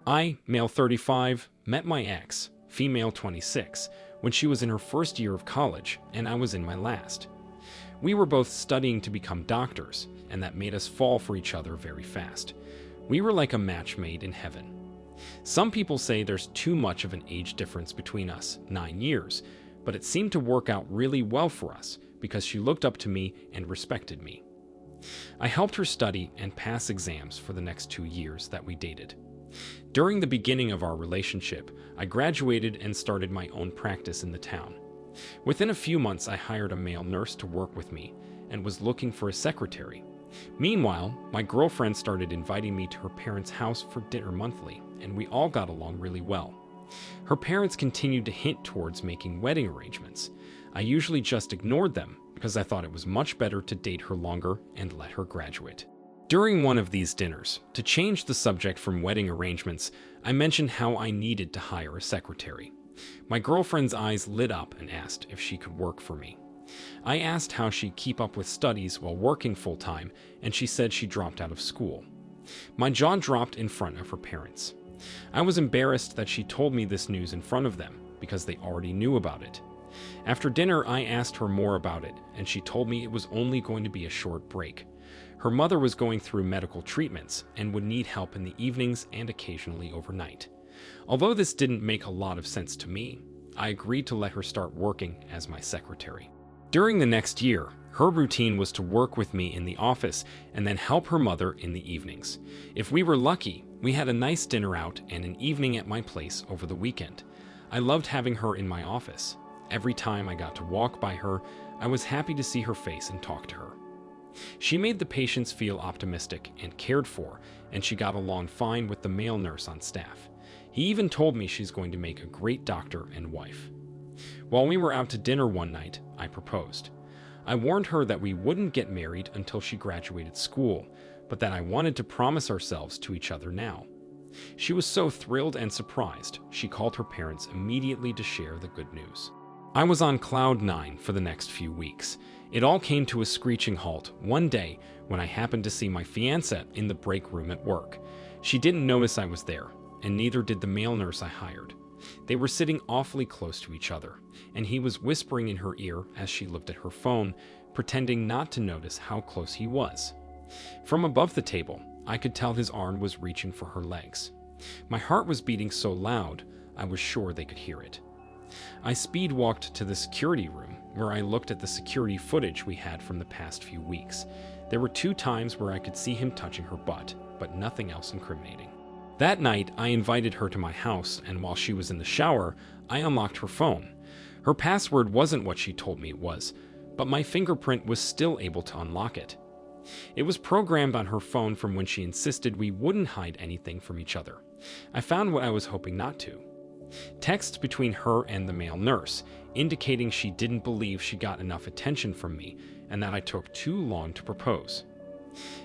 I, male 35, met my ex, female 26, when she was in her first year of college and I was in my last. We were both studying to become doctors, and that made us fall for each other very fast. We were like a match made in heaven. Some people say there's too much of an age difference between us, 9 years, but it seemed to work out really well for us because she looked up to me and respected me. I helped her study and pass exams for the next 2 years that we dated. During the beginning of our relationship, I graduated and started my own practice in the town. Within a few months, I hired a male nurse to work with me and was looking for a secretary. Meanwhile, my girlfriend started inviting me to her parents' house for dinner monthly, and we all got along really well. Her parents continued to hint towards making wedding arrangements. I usually just ignored them because I thought it was much better to date her longer and let her graduate. During one of these dinners, to change the subject from wedding arrangements, I mentioned how I needed to hire a secretary. My girlfriend's eyes lit up and asked if she could work for me. I asked how she'd keep up with studies while working full-time, and she said she dropped out of school. My jaw dropped in front of her parents. I was embarrassed that she told me this news in front of them, because they already knew about it. After dinner, I asked her more about it, and she told me it was only going to be a short break. Her mother was going through medical treatments and would need help in the evenings and occasionally overnight. Although this didn't make a lot of sense to me, I agreed to let her start working as my secretary. During the next year, her routine was to work with me in the office and then help her mother in the evenings. If we were lucky, we had a nice dinner out and an evening at my place over the weekend. I loved having her in my office. Every time I got to walk by her, I was happy to see her face and talk to her. She made the patients feel optimistic and cared for, and she got along fine with the male nurse on staff. He even told me she's going to make a great doctor and wife. While we were out to dinner one night, I proposed. I warned her that we wouldn't get married until she graduated school, but that I wanted to promise ourselves to each other now. She was so thrilled and surprised, she called her parents immediately to share the good news. I was on cloud 9 for the next few weeks. It all came to a screeching halt one day when I happened to see my fiancé in the break room at work. She didn't notice I was there, and neither did the male nurse I hired. They were sitting awfully close to each other, and he was whispering in her ear as she looked at her phone, pretending not to notice how close he was. From above the table, I could tell his arm was reaching for her legs. My heart was beating so loud, I was sure they could hear it. I speed-walked to the security room, where I looked at the security footage we had from the past few weeks. There were 2 times where I could see him touching her butt, but nothing else incriminating. That night, I invited her to my house, and while she was in the shower, I unlocked her phone. Her password wasn't what she told me it was, but my fingerprint was still able to unlock it. It was programmed on her phone from when she insisted we wouldn't hide anything from each other. I found what I was hoping not to. Texts between her and the male nurse, indicating she didn't believe she got enough attention from me and that I took too long to propose.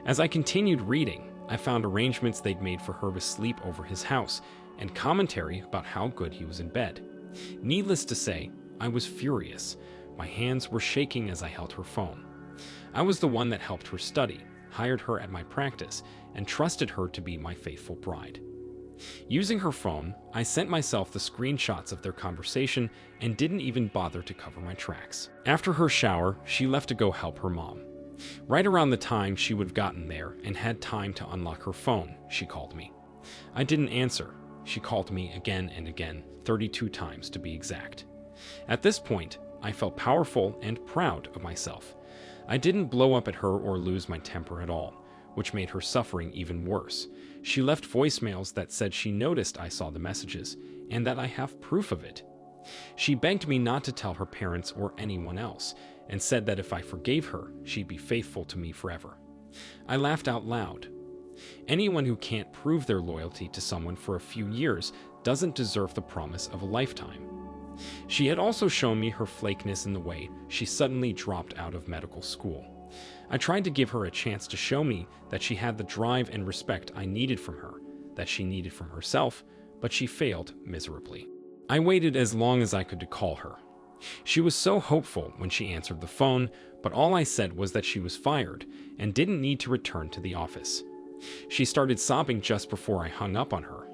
As I continued reading, I found arrangements they'd made for her to sleep over his house and commentary about how good he was in bed. Needless to say, I was furious. My hands were shaking as I held her phone. I was the one that helped her study, hired her at my practice, and trusted her to be my faithful bride. Using her phone, I sent myself the screenshots of their conversation and didn't even bother to cover my tracks. After her shower, she left to go help her mom. Right around the time she would have gotten there and had time to unlock her phone, she called me. I didn't answer. She called me again and again, 32 times to be exact. At this point, I felt powerful and proud of myself. I didn't blow up at her or lose my temper at all, which made her suffering even worse. She left voicemails that said she noticed I saw the messages and that I have proof of it. She begged me not to tell her parents or anyone else and said that if I forgave her, she'd be faithful to me forever. I laughed out loud. Anyone who can't prove their loyalty to someone for a few years doesn't deserve the promise of a lifetime. She had also shown me her flakiness in the way she suddenly dropped out of medical school. I tried to give her a chance to show me that she had the drive and respect I needed from her, that she needed from herself, but she failed miserably. I waited as long as I could to call her. She was so hopeful when she answered the phone, but all I said was that she was fired and didn't need to return to the office. She started sobbing just before I hung up on her.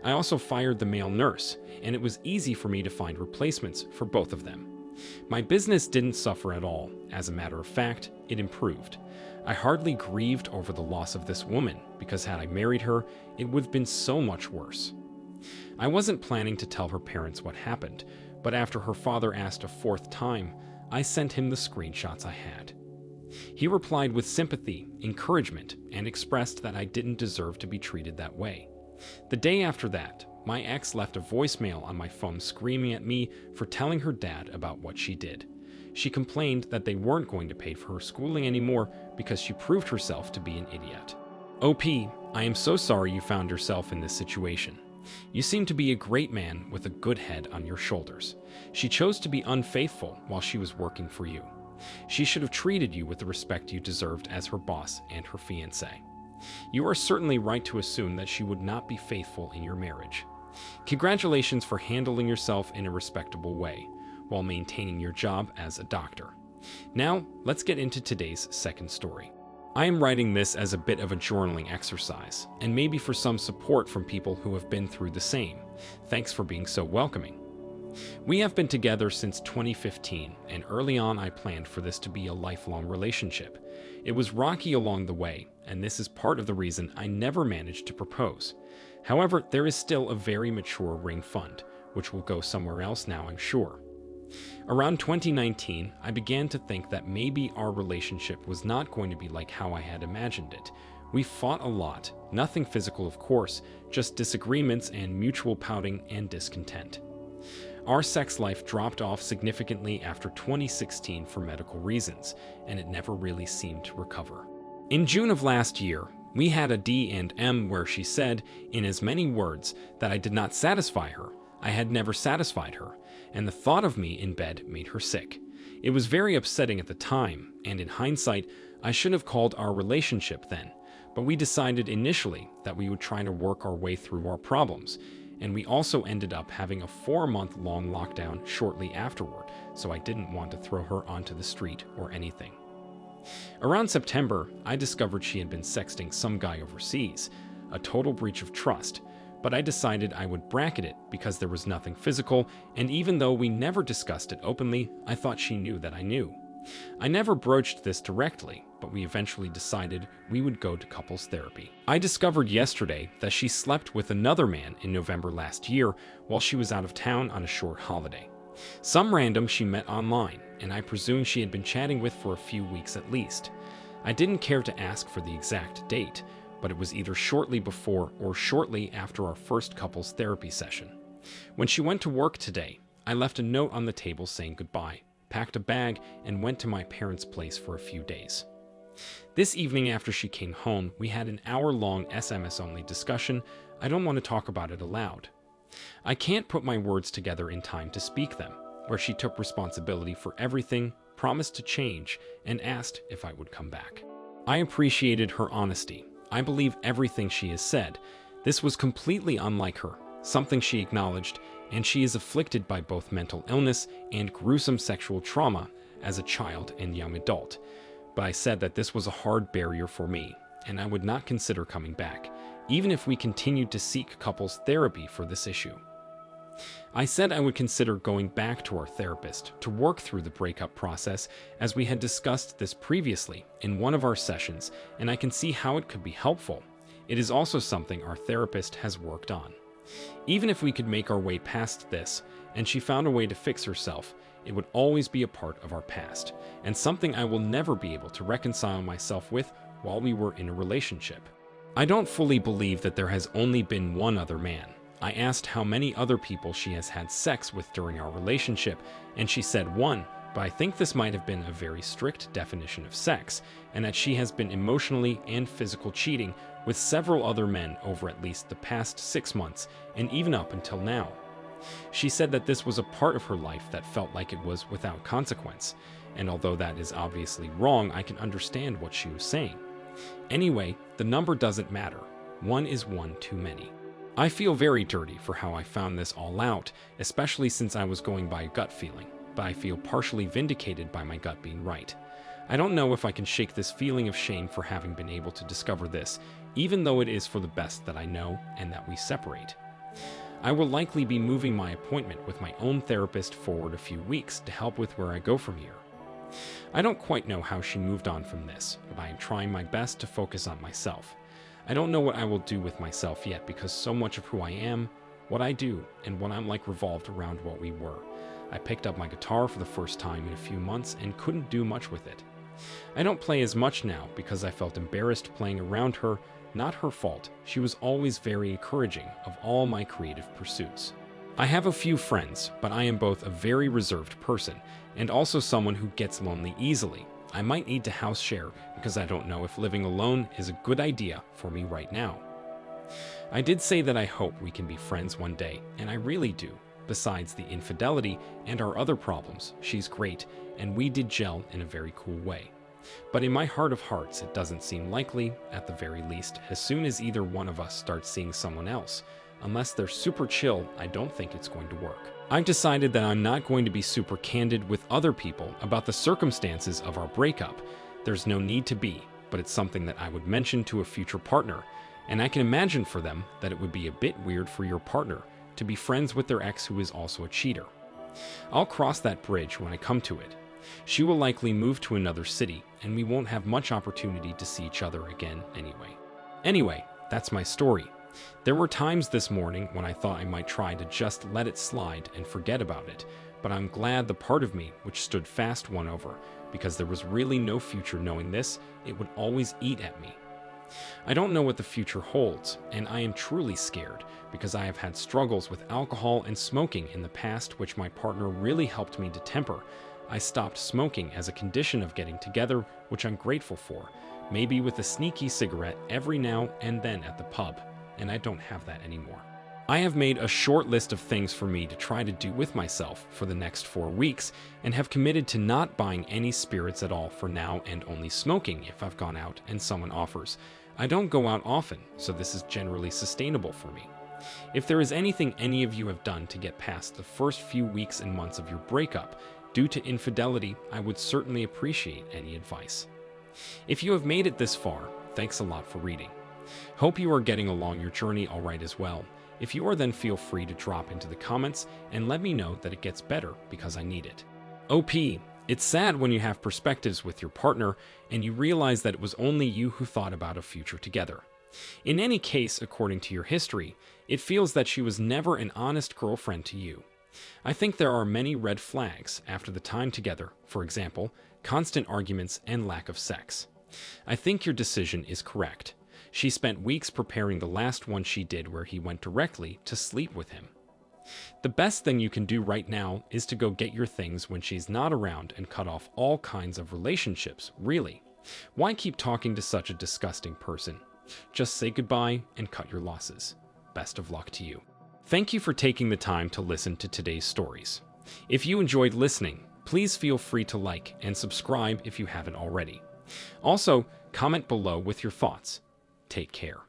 I also fired the male nurse, and it was easy for me to find replacements for both of them. My business didn't suffer at all. As a matter of fact, it improved. I hardly grieved over the loss of this woman, because had I married her, it would have been so much worse. I wasn't planning to tell her parents what happened, but after her father asked a fourth time, I sent him the screenshots I had. He replied with sympathy, encouragement, and expressed that I didn't deserve to be treated that way. The day after that, my ex left a voicemail on my phone screaming at me for telling her dad about what she did. She complained that they weren't going to pay for her schooling anymore because she proved herself to be an idiot. OP, I am so sorry you found yourself in this situation. You seem to be a great man with a good head on your shoulders. She chose to be unfaithful while she was working for you. She should have treated you with the respect you deserved as her boss and her fiancé. You are certainly right to assume that she would not be faithful in your marriage. Congratulations for handling yourself in a respectable way, while maintaining your job as a doctor. Now, let's get into today's second story. I am writing this as a bit of a journaling exercise, and maybe for some support from people who have been through the same. Thanks for being so welcoming. We have been together since 2015, and early on I planned for this to be a lifelong relationship. It was rocky along the way, and this is part of the reason I never managed to propose. However, there is still a very mature ring fund, which will go somewhere else now, I'm sure. Around 2019, I began to think that maybe our relationship was not going to be like how I had imagined it. We fought a lot, nothing physical of course, just disagreements and mutual pouting and discontent. Our sex life dropped off significantly after 2016 for medical reasons, and it never really seemed to recover. In June of last year, we had a D&M where she said, in as many words, that I did not satisfy her. I had never satisfied her, and the thought of me in bed made her sick. It was very upsetting at the time, and in hindsight, I should have called our relationship then, but we decided initially that we would try to work our way through our problems, and we also ended up having a 4-month-long lockdown shortly afterward, so I didn't want to throw her onto the street or anything. Around September, I discovered she had been sexting some guy overseas, a total breach of trust, but I decided I would bracket it because there was nothing physical, and even though we never discussed it openly, I thought she knew that I knew. I never broached this directly, but we eventually decided we would go to couples therapy. I discovered yesterday that she slept with another man in November last year while she was out of town on a short holiday. Some random she met online, and I presume she had been chatting with for a few weeks at least. I didn't care to ask for the exact date, but it was either shortly before or shortly after our first couples therapy session. When she went to work today, I left a note on the table saying goodbye, packed a bag, and went to my parents' place for a few days. This evening after she came home, we had an hour-long SMS-only discussion. I don't want to talk about it aloud. I can't put my words together in time to speak them, where she took responsibility for everything, promised to change, and asked if I would come back. I appreciated her honesty. I believe everything she has said. This was completely unlike her, something she acknowledged, and she is afflicted by both mental illness and gruesome sexual trauma as a child and young adult. But I said that this was a hard barrier for me, and I would not consider coming back, even if we continued to seek couples therapy for this issue. I said I would consider going back to our therapist to work through the breakup process, as we had discussed this previously in one of our sessions, and I can see how it could be helpful. It is also something our therapist has worked on. Even if we could make our way past this, and she found a way to fix herself, it would always be a part of our past, and something I will never be able to reconcile myself with while we were in a relationship. I don't fully believe that there has only been one other man. I asked how many other people she has had sex with during our relationship, and she said one, but I think this might have been a very strict definition of sex, and that she has been emotionally and physical cheating with several other men over at least the past 6 months, and even up until now. She said that this was a part of her life that felt like it was without consequence, and although that is obviously wrong, I can understand what she was saying. Anyway, the number doesn't matter. One is one too many. I feel very dirty for how I found this all out, especially since I was going by a gut feeling, but I feel partially vindicated by my gut being right. I don't know if I can shake this feeling of shame for having been able to discover this, even though it is for the best that I know and that we separate. I will likely be moving my appointment with my own therapist forward a few weeks to help with where I go from here. I don't quite know how she moved on from this, but I am trying my best to focus on myself. I don't know what I will do with myself yet because so much of who I am, what I do, and what I'm like revolved around what we were. I picked up my guitar for the first time in a few months and couldn't do much with it. I don't play as much now because I felt embarrassed playing around her. Not her fault. She was always very encouraging of all my creative pursuits. I have a few friends, but I am both a very reserved person and also someone who gets lonely easily. I might need to house share because I don't know if living alone is a good idea for me right now. I did say that I hope we can be friends one day, and I really do. Besides the infidelity and our other problems, she's great, and we did gel in a very cool way. But in my heart of hearts, it doesn't seem likely, at the very least, as soon as either one of us starts seeing someone else. Unless they're super chill, I don't think it's going to work. I've decided that I'm not going to be super candid with other people about the circumstances of our breakup. There's no need to be, but it's something that I would mention to a future partner, and I can imagine for them that it would be a bit weird for your partner to be friends with their ex who is also a cheater. I'll cross that bridge when I come to it. She will likely move to another city, and we won't have much opportunity to see each other again anyway. Anyway, that's my story. There were times this morning when I thought I might try to just let it slide and forget about it, but I'm glad the part of me which stood fast won over, because there was really no future knowing this. It would always eat at me. I don't know what the future holds, and I am truly scared because I have had struggles with alcohol and smoking in the past, which my partner really helped me to temper. I stopped smoking as a condition of getting together, which I'm grateful for, maybe with a sneaky cigarette every now and then at the pub, and I don't have that anymore. I have made a short list of things for me to try to do with myself for the next 4 weeks, and have committed to not buying any spirits at all for now and only smoking if I've gone out and someone offers. I don't go out often, so this is generally sustainable for me. If there is anything any of you have done to get past the first few weeks and months of your breakup due to infidelity, I would certainly appreciate any advice. If you have made it this far, thanks a lot for reading. Hope you are getting along your journey all right as well. If you are, then feel free to drop into the comments and let me know that it gets better because I need it. OP, it's sad when you have perspectives with your partner and you realize that it was only you who thought about a future together. In any case, according to your history, it feels that she was never an honest girlfriend to you. I think there are many red flags after the time together, for example, constant arguments and lack of sex. I think your decision is correct. She spent weeks preparing the last one she did where he went directly to sleep with him. The best thing you can do right now is to go get your things when she's not around and cut off all kinds of relationships, really. Why keep talking to such a disgusting person? Just say goodbye and cut your losses. Best of luck to you. Thank you for taking the time to listen to today's stories. If you enjoyed listening, please feel free to like and subscribe if you haven't already. Also, comment below with your thoughts. Take care.